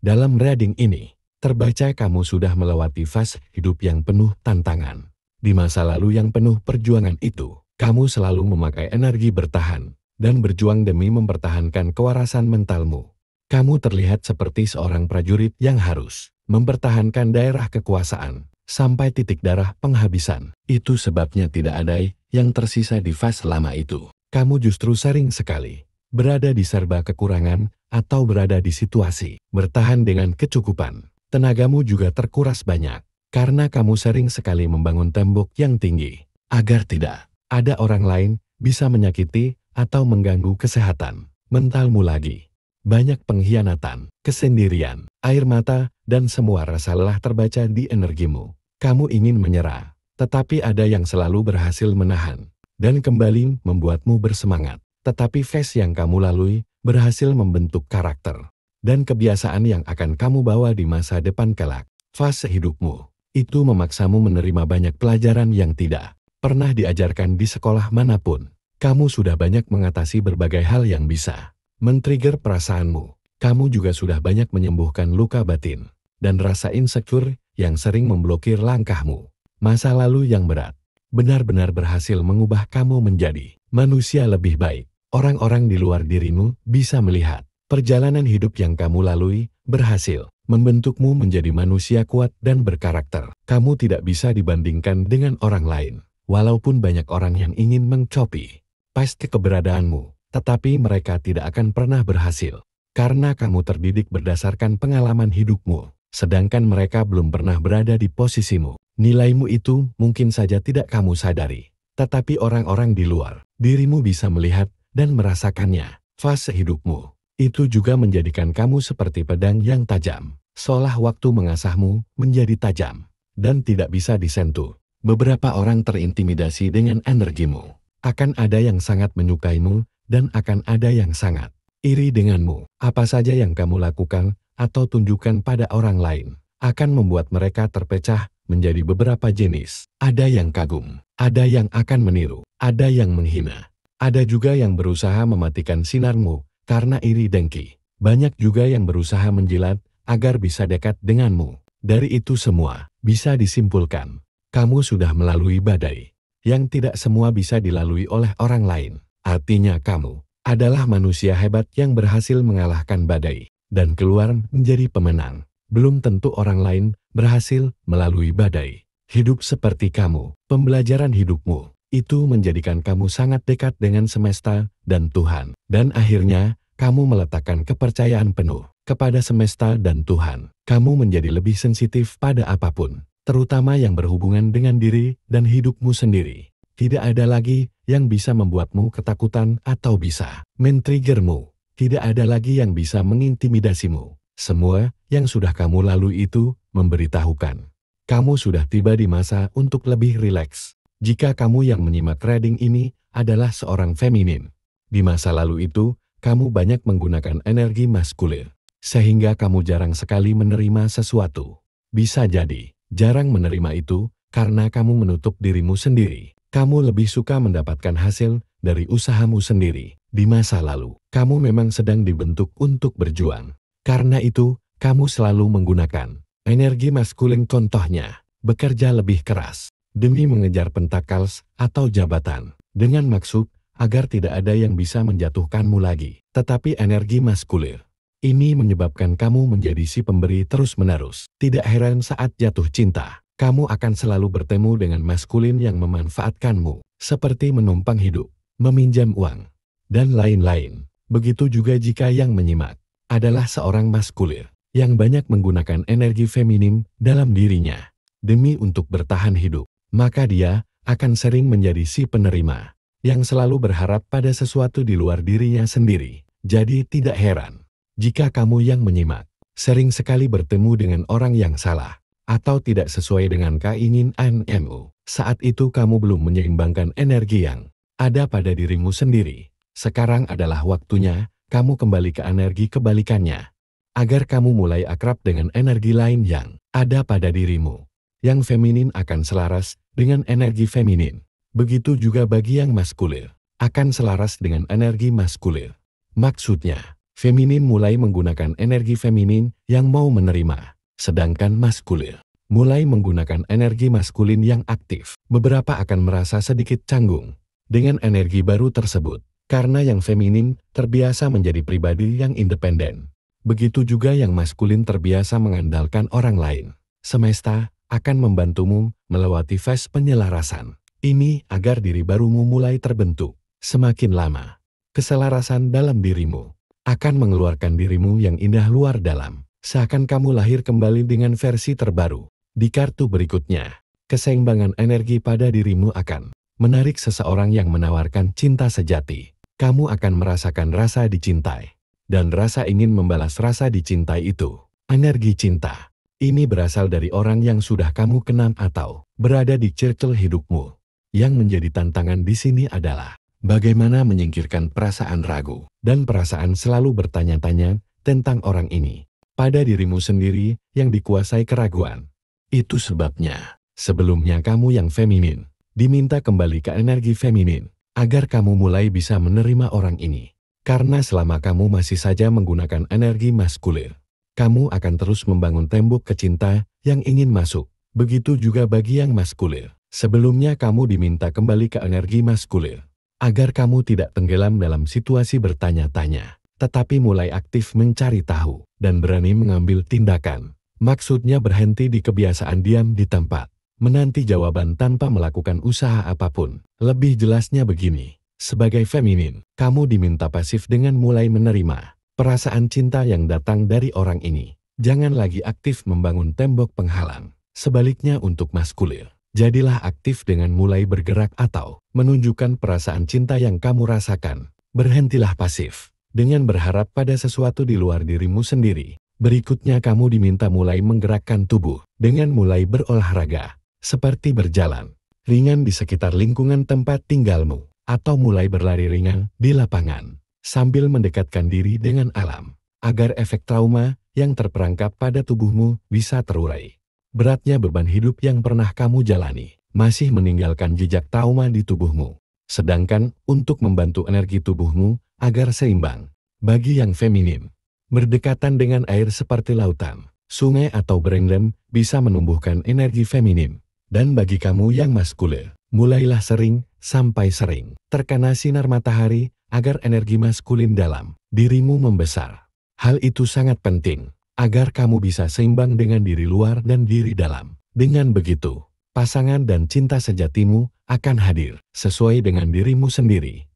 Dalam reading ini, terbaca kamu sudah melewati fase hidup yang penuh tantangan. Di masa lalu yang penuh perjuangan itu, kamu selalu memakai energi bertahan dan berjuang demi mempertahankan kewarasan mentalmu. Kamu terlihat seperti seorang prajurit yang harus mempertahankan daerah kekuasaan sampai titik darah penghabisan. Itu sebabnya tidak ada yang tersisa di fase lama itu. Kamu justru sering sekali berada di serba kekurangan atau berada di situasi bertahan dengan kecukupan. Tenagamu juga terkuras banyak karena kamu sering sekali membangun tembok yang tinggi agar tidak ada orang lain bisa menyakiti atau mengganggu kesehatan mentalmu lagi. Banyak pengkhianatan, kesendirian, air mata, dan semua rasa lelah terbaca di energimu. Kamu ingin menyerah, tetapi ada yang selalu berhasil menahan dan kembali membuatmu bersemangat. Tetapi fase yang kamu lalui berhasil membentuk karakter dan kebiasaan yang akan kamu bawa di masa depan kelak. Fase hidupmu itu memaksamu menerima banyak pelajaran yang tidak pernah diajarkan di sekolah manapun. Kamu sudah banyak mengatasi berbagai hal yang bisa men-trigger perasaanmu. Kamu juga sudah banyak menyembuhkan luka batin dan rasa insecure yang sering memblokir langkahmu. Masa lalu yang berat benar-benar berhasil mengubah kamu menjadi manusia lebih baik. Orang-orang di luar dirimu bisa melihat perjalanan hidup yang kamu lalui berhasil membentukmu menjadi manusia kuat dan berkarakter. Kamu tidak bisa dibandingkan dengan orang lain. Walaupun banyak orang yang ingin mencopi pasti keberadaanmu, tetapi mereka tidak akan pernah berhasil. Karena kamu terdidik berdasarkan pengalaman hidupmu, sedangkan mereka belum pernah berada di posisimu. Nilaimu itu mungkin saja tidak kamu sadari, tetapi orang-orang di luar dirimu bisa melihat dan merasakannya. Fase hidupmu itu juga menjadikan kamu seperti pedang yang tajam, seolah waktu mengasahmu menjadi tajam dan tidak bisa disentuh. Beberapa orang terintimidasi dengan energimu. Akan ada yang sangat menyukaimu dan akan ada yang sangat iri denganmu. Apa saja yang kamu lakukan atau tunjukkan pada orang lain akan membuat mereka terpecah menjadi beberapa jenis. Ada yang kagum, ada yang akan meniru, ada yang menghina. Ada juga yang berusaha mematikan sinarmu karena iri dengki. Banyak juga yang berusaha menjilat agar bisa dekat denganmu. Dari itu semua bisa disimpulkan, kamu sudah melalui badai yang tidak semua bisa dilalui oleh orang lain. Artinya kamu adalah manusia hebat yang berhasil mengalahkan badai dan keluar menjadi pemenang. Belum tentu orang lain berhasil melalui badai hidup seperti kamu. Pembelajaran hidupmu itu menjadikan kamu sangat dekat dengan semesta dan Tuhan. Dan akhirnya, kamu meletakkan kepercayaan penuh kepada semesta dan Tuhan. Kamu menjadi lebih sensitif pada apapun, terutama yang berhubungan dengan diri dan hidupmu sendiri. Tidak ada lagi yang bisa membuatmu ketakutan atau bisa men-triggermu. Tidak ada lagi yang bisa mengintimidasimu. Semua yang sudah kamu lalui itu memberitahukan kamu sudah tiba di masa untuk lebih rileks. Jika kamu yang menyimak reading ini adalah seorang feminin, di masa lalu itu, kamu banyak menggunakan energi maskulin, sehingga kamu jarang sekali menerima sesuatu. Bisa jadi, jarang menerima itu karena kamu menutup dirimu sendiri. Kamu lebih suka mendapatkan hasil dari usahamu sendiri. Di masa lalu, kamu memang sedang dibentuk untuk berjuang. Karena itu, kamu selalu menggunakan energi maskulin, contohnya, bekerja lebih keras demi mengejar pentakals atau jabatan, dengan maksud agar tidak ada yang bisa menjatuhkanmu lagi. Tetapi energi maskulin ini menyebabkan kamu menjadi si pemberi terus-menerus. Tidak heran saat jatuh cinta, kamu akan selalu bertemu dengan maskulin yang memanfaatkanmu, seperti menumpang hidup, meminjam uang, dan lain-lain. Begitu juga jika yang menyimak adalah seorang maskulin yang banyak menggunakan energi feminim dalam dirinya demi untuk bertahan hidup. Maka dia akan sering menjadi si penerima yang selalu berharap pada sesuatu di luar dirinya sendiri. Jadi tidak heran jika kamu yang menyimak sering sekali bertemu dengan orang yang salah atau tidak sesuai dengan keinginanmu. Saat itu kamu belum menyeimbangkan energi yang ada pada dirimu sendiri. Sekarang adalah waktunya kamu kembali ke energi kebalikannya, agar kamu mulai akrab dengan energi lain yang ada pada dirimu. Yang feminin akan selaras dengan energi feminin. Begitu juga bagi yang maskulin, akan selaras dengan energi maskulin. Maksudnya, Feminin mulai menggunakan energi feminin yang mau menerima, sedangkan maskulin mulai menggunakan energi maskulin yang aktif. Beberapa akan merasa sedikit canggung dengan energi baru tersebut, karena yang feminin terbiasa menjadi pribadi yang independen. Begitu juga yang maskulin terbiasa mengandalkan orang lain. Semesta akan membantumu melewati fase penyelarasan ini agar diri barumu mulai terbentuk. Semakin lama, keselarasan dalam dirimu akan mengeluarkan dirimu yang indah luar dalam, seakan kamu lahir kembali dengan versi terbaru. Di kartu berikutnya, keseimbangan energi pada dirimu akan menarik seseorang yang menawarkan cinta sejati. Kamu akan merasakan rasa dicintai, dan rasa ingin membalas rasa dicintai itu. Energi cinta ini berasal dari orang yang sudah kamu kenal atau berada di circle hidupmu. Yang menjadi tantangan di sini adalah bagaimana menyingkirkan perasaan ragu dan perasaan selalu bertanya-tanya tentang orang ini pada dirimu sendiri yang dikuasai keraguan. Itu sebabnya, sebelumnya kamu yang feminin, diminta kembali ke energi feminin, agar kamu mulai bisa menerima orang ini. Karena selama kamu masih saja menggunakan energi maskulin, kamu akan terus membangun tembok kecinta yang ingin masuk. Begitu juga bagi yang maskulin. Sebelumnya kamu diminta kembali ke energi maskulin, agar kamu tidak tenggelam dalam situasi bertanya-tanya, tetapi mulai aktif mencari tahu, dan berani mengambil tindakan. Maksudnya berhenti di kebiasaan diam di tempat, menanti jawaban tanpa melakukan usaha apapun. Lebih jelasnya begini, sebagai feminin, kamu diminta pasif dengan mulai menerima perasaan cinta yang datang dari orang ini. Jangan lagi aktif membangun tembok penghalang. Sebaliknya untuk maskulin, jadilah aktif dengan mulai bergerak atau menunjukkan perasaan cinta yang kamu rasakan. Berhentilah pasif dengan berharap pada sesuatu di luar dirimu sendiri. Berikutnya kamu diminta mulai menggerakkan tubuh dengan mulai berolahraga, seperti berjalan ringan di sekitar lingkungan tempat tinggalmu, atau mulai berlari ringan di lapangan, sambil mendekatkan diri dengan alam, agar efek trauma yang terperangkap pada tubuhmu bisa terurai. Beratnya beban hidup yang pernah kamu jalani masih meninggalkan jejak trauma di tubuhmu. Sedangkan untuk membantu energi tubuhmu agar seimbang, bagi yang feminin, berdekatan dengan air seperti lautan, sungai atau berendam bisa menumbuhkan energi feminin. Dan bagi kamu yang maskulin, mulailah sering sampai sering terkena sinar matahari agar energi maskulin dalam dirimu membesar. Hal itu sangat penting agar kamu bisa seimbang dengan diri luar dan diri dalam. Dengan begitu, pasangan dan cinta sejatimu akan hadir sesuai dengan dirimu sendiri.